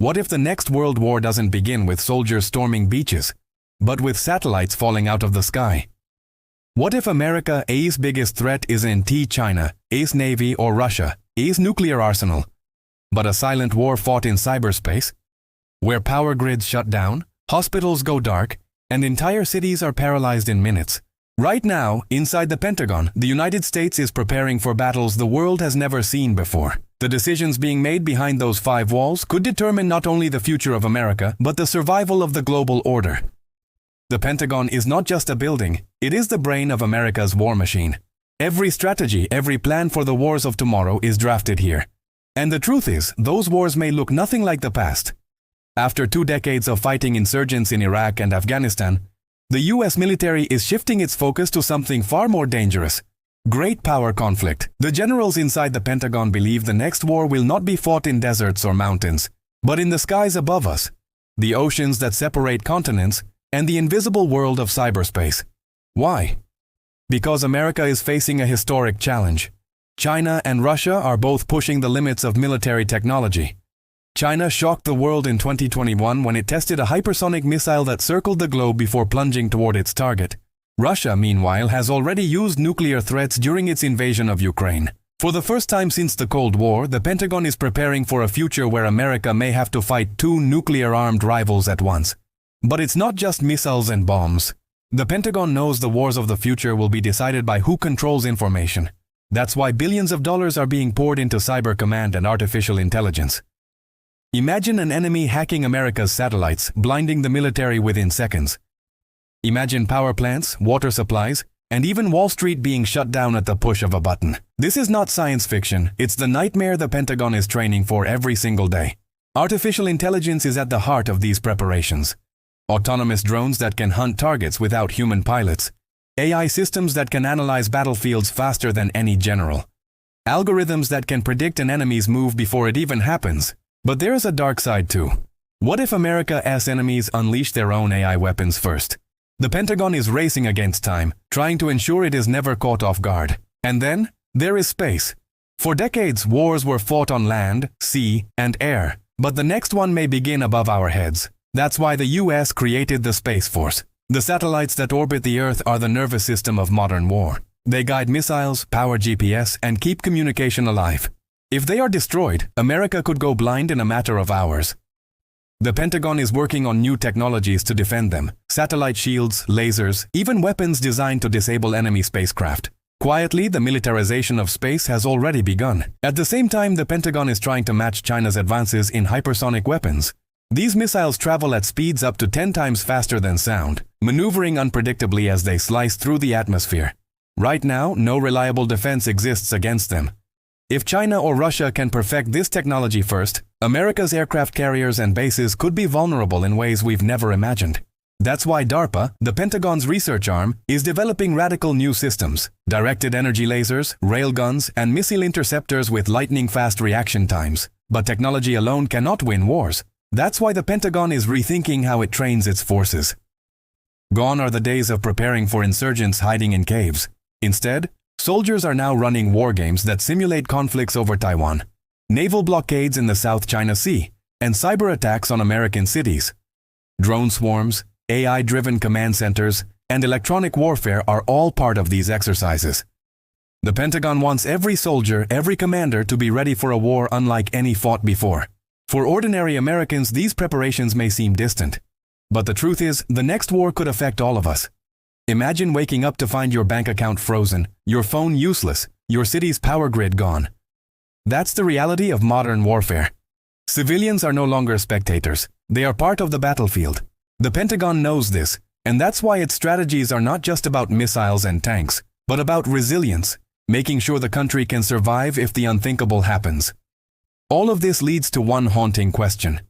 What if the next world war doesn't begin with soldiers storming beaches, but with satellites falling out of the sky? What if America's biggest threat isn't China, A's Navy or Russia, A's nuclear arsenal, but a silent war fought in cyberspace, where power grids shut down, hospitals go dark, and entire cities are paralyzed in minutes? Right now, inside the Pentagon, the United States is preparing for battles the world has never seen before. The decisions being made behind those 5 walls could determine not only the future of America, but the survival of the global order. The Pentagon is not just a building, it is the brain of America's war machine. Every strategy, every plan for the wars of tomorrow is drafted here. And the truth is, those wars may look nothing like the past. After 2 decades of fighting insurgents in Iraq and Afghanistan, the US military is shifting its focus to something far more dangerous: great power conflict. The generals inside the Pentagon believe the next war will not be fought in deserts or mountains, but in the skies above us, the oceans that separate continents, and the invisible world of cyberspace. Why? Because America is facing a historic challenge. China and Russia are both pushing the limits of military technology. China shocked the world in 2021 when it tested a hypersonic missile that circled the globe before plunging toward its target. Russia, meanwhile, has already used nuclear threats during its invasion of Ukraine. For the first time since the Cold War, the Pentagon is preparing for a future where America may have to fight 2 nuclear-armed rivals at once. But it's not just missiles and bombs. The Pentagon knows the wars of the future will be decided by who controls information. That's why billions of dollars are being poured into cyber command and artificial intelligence. Imagine an enemy hacking America's satellites, blinding the military within seconds. Imagine power plants, water supplies, and even Wall Street being shut down at the push of a button. This is not science fiction, it's the nightmare the Pentagon is training for every single day. Artificial intelligence is at the heart of these preparations. Autonomous drones that can hunt targets without human pilots. AI systems that can analyze battlefields faster than any general. Algorithms that can predict an enemy's move before it even happens. But there is a dark side too. What if America's enemies unleash their own AI weapons first? The Pentagon is racing against time, trying to ensure it is never caught off guard. And then, there is space. For decades, wars were fought on land, sea, and air. But the next one may begin above our heads. That's why the US created the Space Force. The satellites that orbit the Earth are the nervous system of modern war. They guide missiles, power GPS, and keep communication alive. If they are destroyed, America could go blind in a matter of hours. The Pentagon is working on new technologies to defend them: satellite shields, lasers, even weapons designed to disable enemy spacecraft. Quietly, the militarization of space has already begun. At the same time, the Pentagon is trying to match China's advances in hypersonic weapons. These missiles travel at speeds up to 10 times faster than sound, maneuvering unpredictably as they slice through the atmosphere. Right now, no reliable defense exists against them. If China or Russia can perfect this technology first, America's aircraft carriers and bases could be vulnerable in ways we've never imagined. That's why DARPA, the Pentagon's research arm, is developing radical new systems: directed energy lasers, railguns, and missile interceptors with lightning-fast reaction times. But technology alone cannot win wars. That's why the Pentagon is rethinking how it trains its forces. Gone are the days of preparing for insurgents hiding in caves. Instead, soldiers are now running war games that simulate conflicts over Taiwan, naval blockades in the South China Sea, and cyber attacks on American cities. Drone swarms, AI-driven command centers, and electronic warfare are all part of these exercises. The Pentagon wants every soldier, every commander to be ready for a war unlike any fought before. For ordinary Americans, these preparations may seem distant. But the truth is, the next war could affect all of us. Imagine waking up to find your bank account frozen, your phone useless, your city's power grid gone. That's the reality of modern warfare. Civilians are no longer spectators. They are part of the battlefield. The Pentagon knows this, and that's why its strategies are not just about missiles and tanks, but about resilience, making sure the country can survive if the unthinkable happens. All of this leads to one haunting question.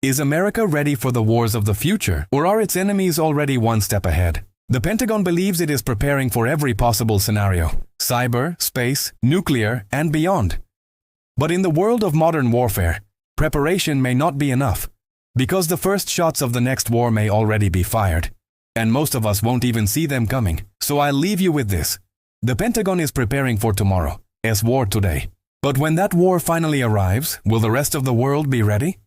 Is America ready for the wars of the future, or are its enemies already one step ahead? The Pentagon believes it is preparing for every possible scenario: cyber, space, nuclear, and beyond. But in the world of modern warfare, preparation may not be enough, because the first shots of the next war may already be fired, and most of us won't even see them coming. So I'll leave you with this. The Pentagon is preparing for tomorrow's war today. But when that war finally arrives, will the rest of the world be ready?